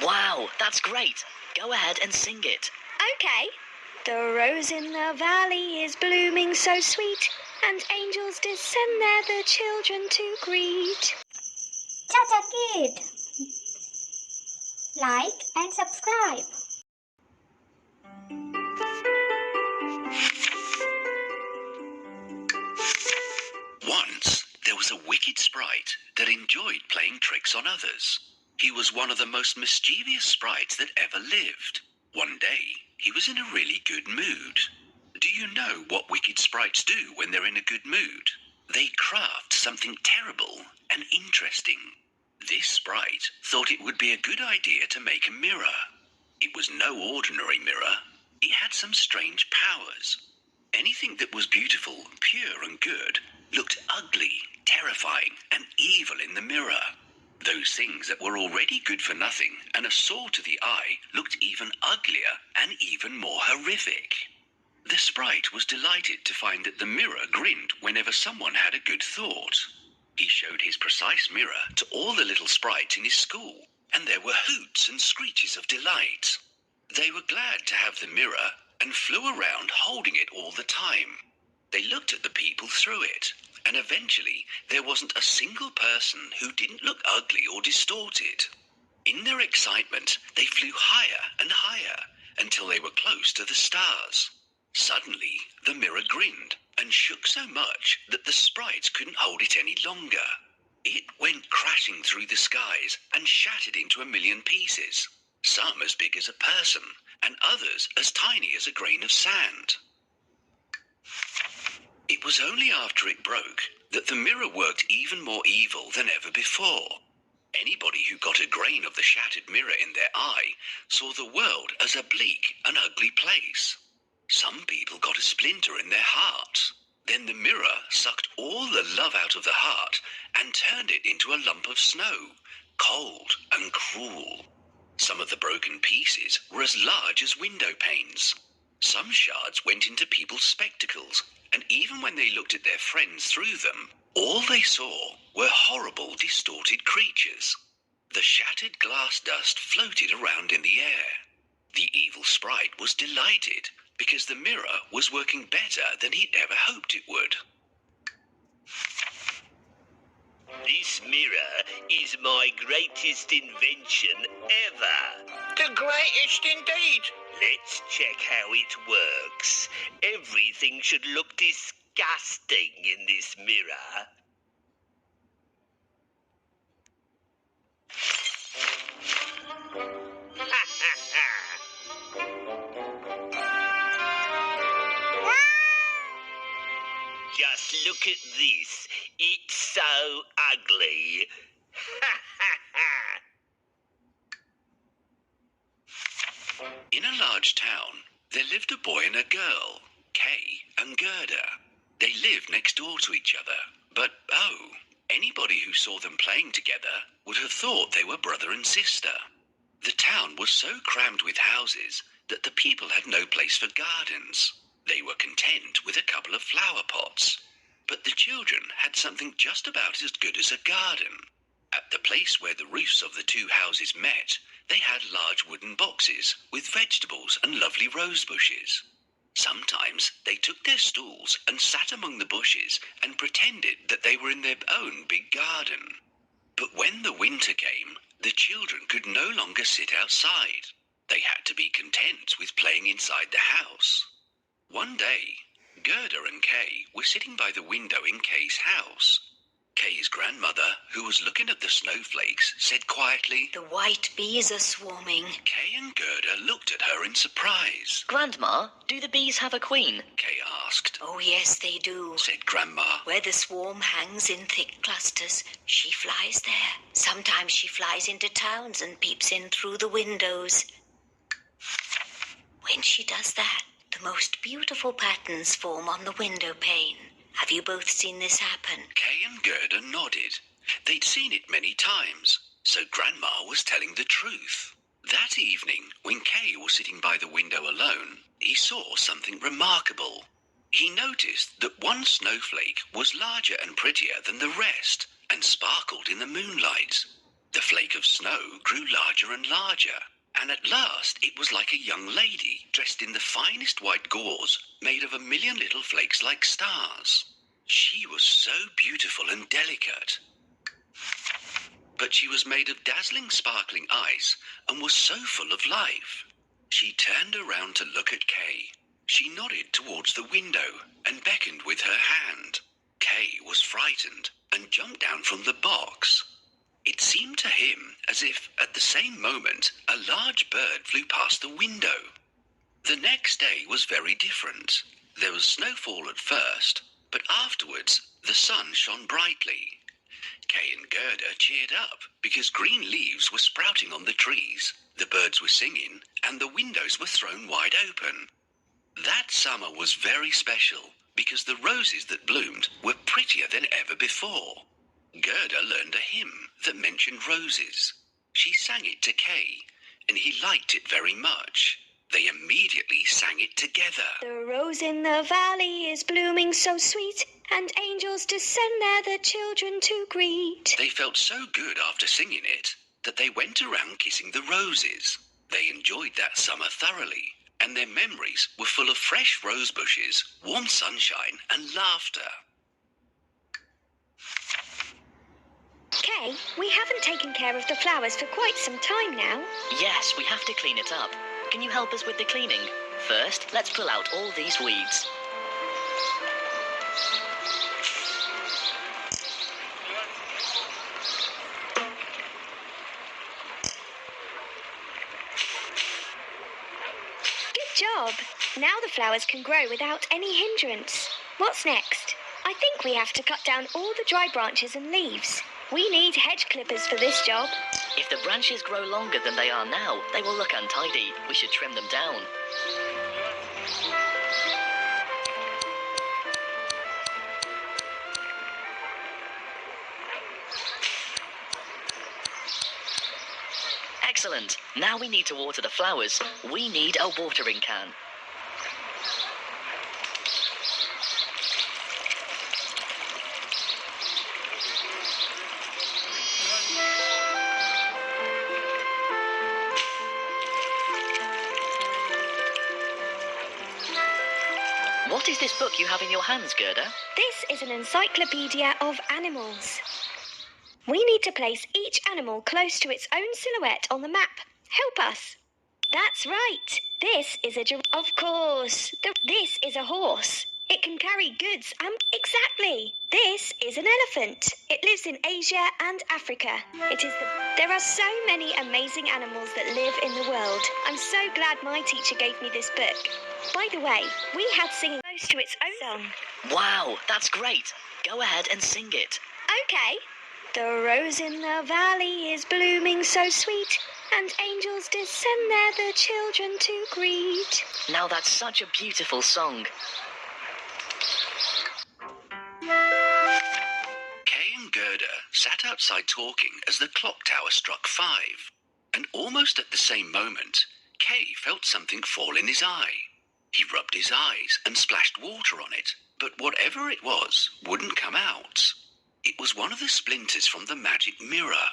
Wow, that's great. Go ahead and sing it. Okay. The rose in the valley is blooming so sweet, and angels descend there the children to greet. ChaCha Kid. Like and subscribe. Once, there was a wicked sprite that enjoyed playing tricks on others. He was one of the most mischievous sprites that ever lived. One day, he was in a really good mood. Do you know what wicked sprites do when they're in a good mood? They craft something terrible and interesting. This sprite thought it would be a good idea to make a mirror. It was no ordinary mirror. It had some strange powers. Anything that was beautiful, pure and good looked ugly, terrifying and evil in the mirror. Those things that were already good for nothing and a sore to the eye looked even uglier and even more horrific. The sprite was delighted to find that the mirror grinned whenever someone had a good thought. He showed his precise mirror to all the little sprites in his school, and there were hoots and screeches of delight. They were glad to have the mirror and flew around holding it all the time. They looked at the people through it, and eventually there wasn't a single person who didn't look ugly or distorted. In their excitement, they flew higher and higher until they were close to the stars. Suddenly, the mirror grinned and shook so much that the sprites couldn't hold it any longer. It went crashing through the skies and shattered into 1,000,000 pieces, some as big as a person and others as tiny as a grain of sand. It was only after it broke that the mirror worked even more evil than ever before. Anybody who got a grain of the shattered mirror in their eye saw the world as a bleak and ugly place. Some people got a splinter in their hearts. Then the mirror sucked all the love out of the heart and turned it into a lump of snow, cold and cruel. Some of the broken pieces were as large as window panes. Some shards went into people's spectacles, and even when they looked at their friends through them, all they saw were horrible, distorted creatures. The shattered glass dust floated around in the air. The evil sprite was delighted because the mirror was working better than he'd ever hoped it would. This mirror is my greatest invention ever. The greatest indeed. Let's check how it works. Everything should look disgusting in this mirror. Just look at this. It's so ugly. In a large town, there lived a boy and a girl, Kay and Gerda. They lived next door to each other, but anybody who saw them playing together would have thought they were brother and sister. The town was so crammed with houses that the people had no place for gardens. They were content with a couple of flower pots, but the children had something just about as good as a garden. At the place where the roofs of the two houses met, they had large wooden boxes with vegetables and lovely rose bushes. Sometimes they took their stools and sat among the bushes and pretended that they were in their own big garden. But when the winter came, the children could no longer sit outside. They had to be content with playing inside the house. One day, Gerda and Kay were sitting by the window in Kay's house. Kay's grandmother, who was looking at the snowflakes, said quietly, The white bees are swarming. Kay and Gerda looked at her in surprise. Grandma, do the bees have a queen? Kay asked. Oh, yes, they do. Said Grandma. Where the swarm hangs in thick clusters, she flies there. Sometimes she flies into towns and peeps in through the windows. When she does that, the most beautiful patterns form on the window pane. Have you both seen this happen? Kay and Gerda nodded. They'd seen it many times, so Grandma was telling the truth. That evening, when Kay was sitting by the window alone, he saw something remarkable. He noticed that one snowflake was larger and prettier than the rest and sparkled in the moonlight. The flake of snow grew larger and larger, and at last it was like a young lady dressed in the finest white gauze made of a million little flakes like stars. She was so beautiful and delicate. But she was made of dazzling sparkling ice and was so full of life. She turned around to look at Kay. She nodded towards the window and beckoned with her hand. Kay was frightened and jumped down from the box. It seemed to him as if, at the same moment, a large bird flew past the window. The next day was very different. There was snowfall at first, but afterwards the sun shone brightly. Kay and Gerda cheered up because green leaves were sprouting on the trees, the birds were singing, and the windows were thrown wide open. That summer was very special because the roses that bloomed were prettier than ever before. Gerda learned a hymn that mentioned roses. She sang it to Kay, and he liked it very much. They immediately sang it together. The rose in the valley is blooming so sweet, and angels descend there the children to greet. They felt so good after singing it that they went around kissing the roses. They enjoyed that summer thoroughly, and their memories were full of fresh rose bushes, warm sunshine, and laughter. Kay, we haven't taken care of the flowers for quite some time now. Yes, we have to clean it up. Can you help us with the cleaning? First, let's pull out all these weeds. Good job. Now the flowers can grow without any hindrance. What's next? I think we have to cut down all the dry branches and leaves. We need hedge clippers for this job. If the branches grow longer than they are now, they will look untidy. We should trim them down. Excellent. Now we need to water the flowers. We need a watering can. What is this book you have in your hands, Gerda? This is an encyclopedia of animals. We need to place each animal close to its own silhouette on the map. Help us. That's right. This is a Of course. This is a horse. It can carry goods. Exactly. This is an elephant. It lives in Asia and Africa. There are so many amazing animals that live in the world. I'm so glad my teacher gave me this book. By the way, we had singing close to its own song. Wow, that's great. Go ahead and sing it. Okay. The rose in the valley is blooming so sweet, and angels descend there the children to greet. Now that's such a beautiful song. Kay and Gerda sat outside talking as the clock tower struck 5. And almost at the same moment, Kay felt something fall in his eye. He rubbed his eyes and splashed water on it, but whatever it was wouldn't come out. It was one of the splinters from the magic mirror.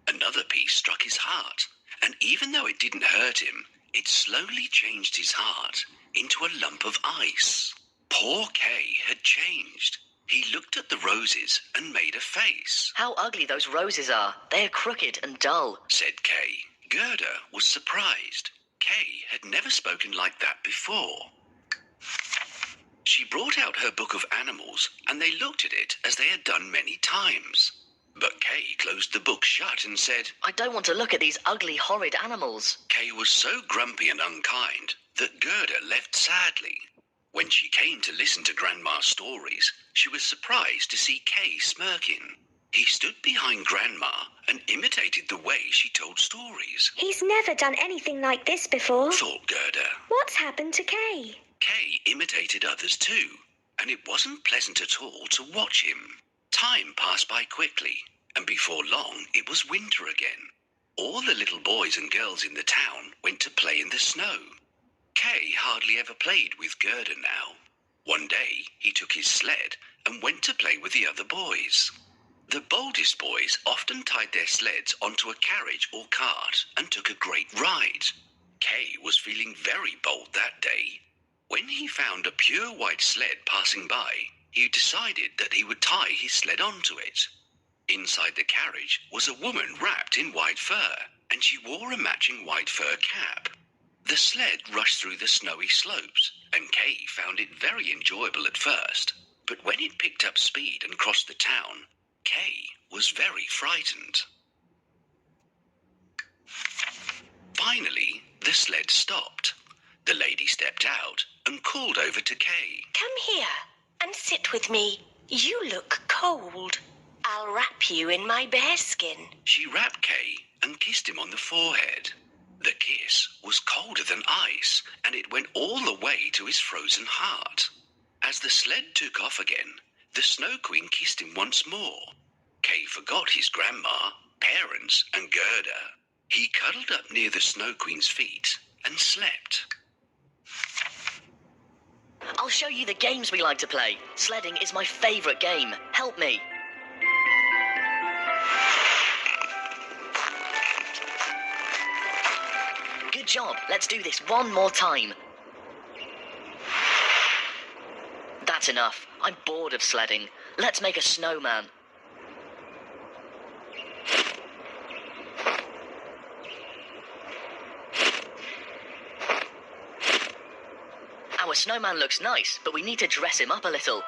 Another piece struck his heart, and even though it didn't hurt him, it slowly changed his heart into a lump of ice. Poor Kay had changed. He looked at the roses and made a face. How ugly those roses are. They are crooked and dull, said Kay. Gerda was surprised. Kay had never spoken like that before. She brought out her book of animals, and they looked at it as they had done many times. But Kay closed the book shut and said, I don't want to look at these ugly, horrid animals. Kay was so grumpy and unkind that Gerda left sadly. When she came to listen to Grandma's stories, she was surprised to see Kay smirking. He stood behind Grandma and imitated the way she told stories. He's never done anything like this before, thought Gerda. What's happened to Kay? Kay imitated others too, and it wasn't pleasant at all to watch him. Time passed by quickly, and before long it was winter again. All the little boys and girls in the town went to play in the snow. Kay hardly ever played with Gerda now. One day he took his sled and went to play with the other boys. The boldest boys often tied their sleds onto a carriage or cart and took a great ride. Kay was feeling very bold that day. When he found a pure white sled passing by, he decided that he would tie his sled onto it. Inside the carriage was a woman wrapped in white fur, and she wore a matching white fur cap. The sled rushed through the snowy slopes, and Kay found it very enjoyable at first. But when it picked up speed and crossed the town, Kay was very frightened. Finally, the sled stopped. The lady stepped out and called over to Kay. Come here and sit with me. You look cold. I'll wrap you in my bearskin. She wrapped Kay and kissed him on the forehead. The kiss was colder than ice, and it went all the way to his frozen heart. As the sled took off again, the Snow Queen kissed him once more. Kay forgot his grandma, parents, and Gerda. He cuddled up near the Snow Queen's feet and slept. I'll show you the games we like to play. Sledding is my favourite game. Help me. Good job. Let's do this one more time. That's enough. I'm bored of sledding. Let's make a snowman. Our snowman looks nice, but we need to dress him up a little.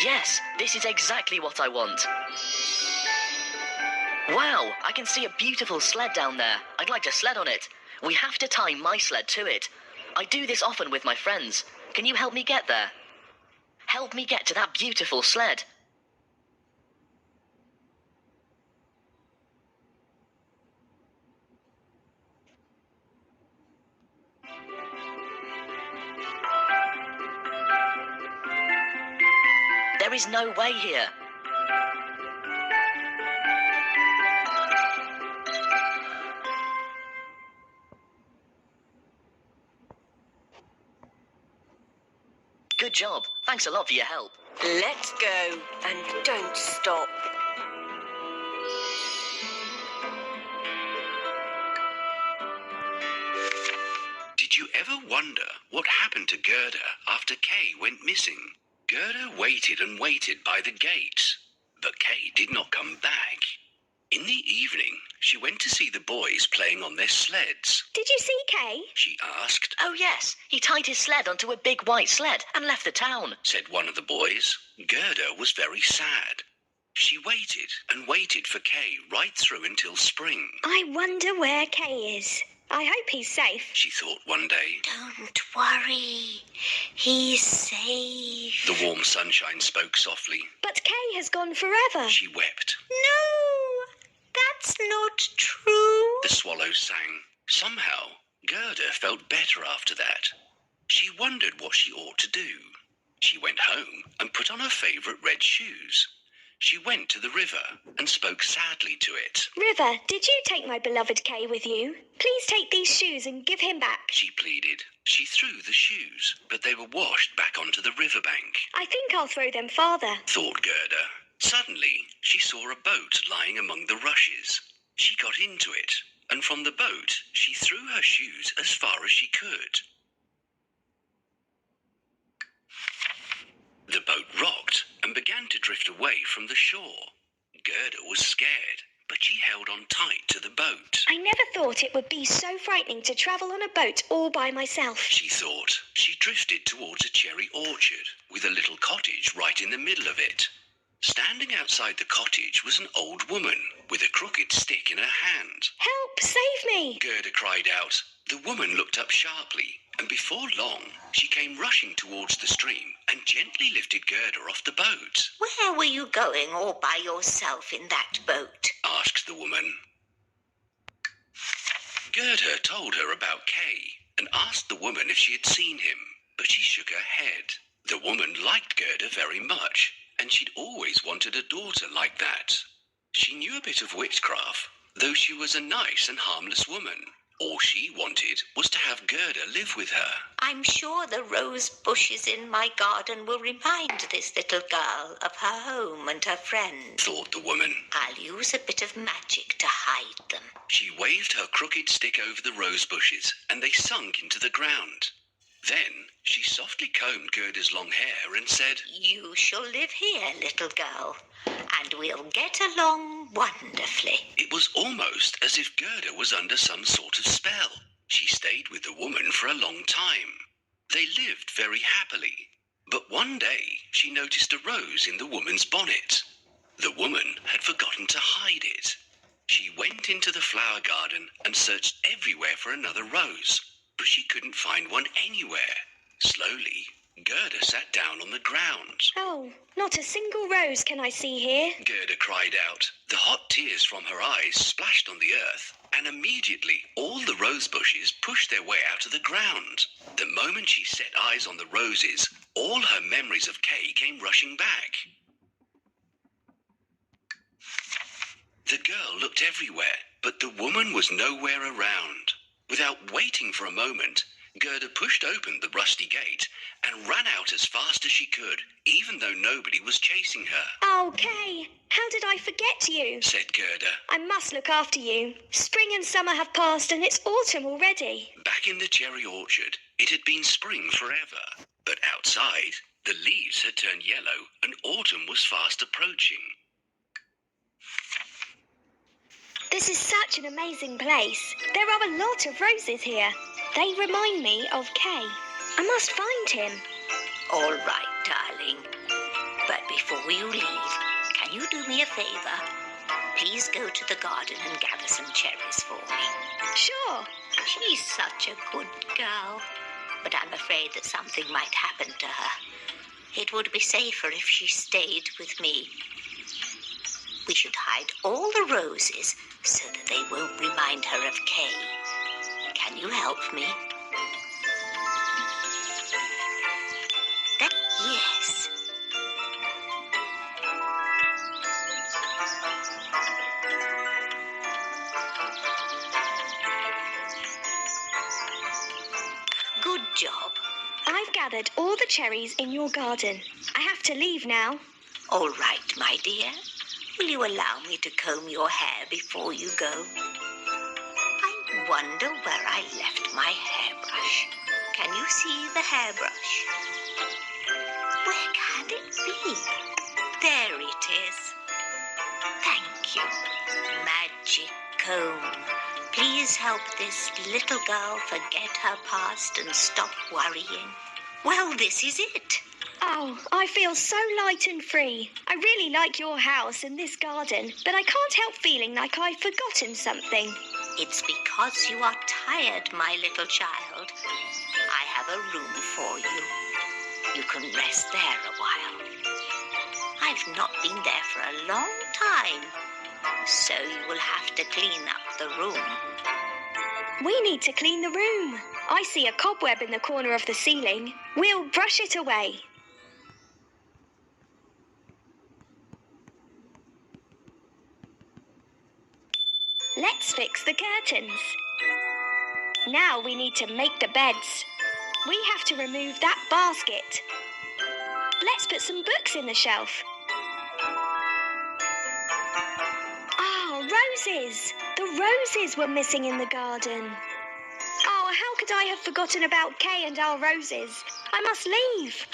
Yes, this is exactly what I want. Wow, I can see a beautiful sled down there. I'd like to sled on it. We have to tie my sled to it. I do this often with my friends. Can you help me get there? Help me get to that beautiful sled. There is no way here. Good job. Thanks a lot for your help. Let's go and don't stop. Did you ever wonder what happened to Gerda after Kay went missing? Gerda waited and waited by the gate, but Kay did not come back. In the evening, she went to see the boys playing on their sleds. Did you see Kay? She asked. Oh yes, he tied his sled onto a big white sled and left the town, Said one of the boys. Gerda was very sad. She waited and waited for Kay right through until spring. I wonder where Kay is. I hope he's safe. She thought one day. Don't worry. He's safe. The warm sunshine spoke softly. But Kay has gone forever. She wept. No, that's not true. The swallows sang. Somehow, Gerda felt better after that. She wondered what she ought to do. She went home and put on her favourite red shoes. She went to the river and spoke sadly to it. River, did you take my beloved Kay with you? Please take these shoes and give him back. She pleaded. She threw the shoes, but they were washed back onto the riverbank. I think I'll throw them farther. Thought Gerda. Suddenly, she saw a boat lying among the rushes. She got into it, and from the boat, she threw her shoes as far as she could. The boat rocked and began to drift away from the shore. Gerda was scared, but she held on tight to the boat. I never thought it would be so frightening to travel on a boat all by myself. She thought. She drifted towards a cherry orchard with a little cottage right in the middle of it. Standing outside the cottage was an old woman with a crooked stick in her hand. Help! Save me! Gerda cried out. The woman looked up sharply, and before long, she came rushing towards the stream and gently lifted Gerda off the boat. Where were you going all by yourself in that boat? Asked the woman. Gerda told her about Kay and asked the woman if she had seen him, but she shook her head. The woman liked Gerda very much, and she'd always wanted a daughter like that. She knew a bit of witchcraft, though she was a nice and harmless woman. All she wanted was to have Gerda live with her. I'm sure the rose bushes in my garden will remind this little girl of her home and her friends. Thought the woman. I'll use a bit of magic to hide them. She waved her crooked stick over the rose bushes, and they sunk into the ground. Then she softly combed Gerda's long hair and said, You shall live here, little girl, and we'll get along wonderfully. It was almost as if Gerda was under some sort of spell. She stayed with the woman for a long time. They lived very happily. But one day she noticed a rose in the woman's bonnet. The woman had forgotten to hide it. She went into the flower garden and searched everywhere for another rose, but she couldn't find one anywhere. Slowly, Gerda sat down on the ground. Oh, not a single rose can I see here. Gerda cried out. The hot tears from her eyes splashed on the earth, and immediately all the rose bushes pushed their way out of the ground. The moment she set eyes on the roses, all her memories of Kay came rushing back. The girl looked everywhere, but the woman was nowhere around. Without waiting for a moment, Gerda pushed open the rusty gate and ran out as fast as she could, even though nobody was chasing her. Oh, Kay, how did I forget you? Said Gerda. I must look after you. Spring and summer have passed and it's autumn already. Back in the cherry orchard, it had been spring forever. But outside, the leaves had turned yellow and autumn was fast approaching. This is such an amazing place. There are a lot of roses here. They remind me of Kay. I must find him. All right, darling. But before you leave, can you do me a favor? Please go to the garden and gather some cherries for me. Sure. She's such a good girl, but I'm afraid that something might happen to her. It would be safer if she stayed with me. We should hide all the roses so that they won't remind her of Kay. Can you help me? Yes. Good job. I've gathered all the cherries in your garden. I have to leave now. All right, my dear. Will you allow me to comb your hair before you go? I wonder where I left my hairbrush. Can you see the hairbrush? Where can it be? There it is. Thank you. Magic comb. Please help this little girl forget her past and stop worrying. Well, this is it. Oh, I feel so light and free. I really like your house and this garden, but I can't help feeling like I've forgotten something. It's because you are tired, my little child. I have a room for you. You can rest there a while. I've not been there for a long time, so you will have to clean up the room. We need to clean the room. I see a cobweb in the corner of the ceiling. We'll brush it away. Let's fix the curtains. Now we need to make the beds. We have to remove that basket. Let's put some books in the shelf. Ah, roses! The roses were missing in the garden. Oh, how could I have forgotten about Kay and our roses? I must leave.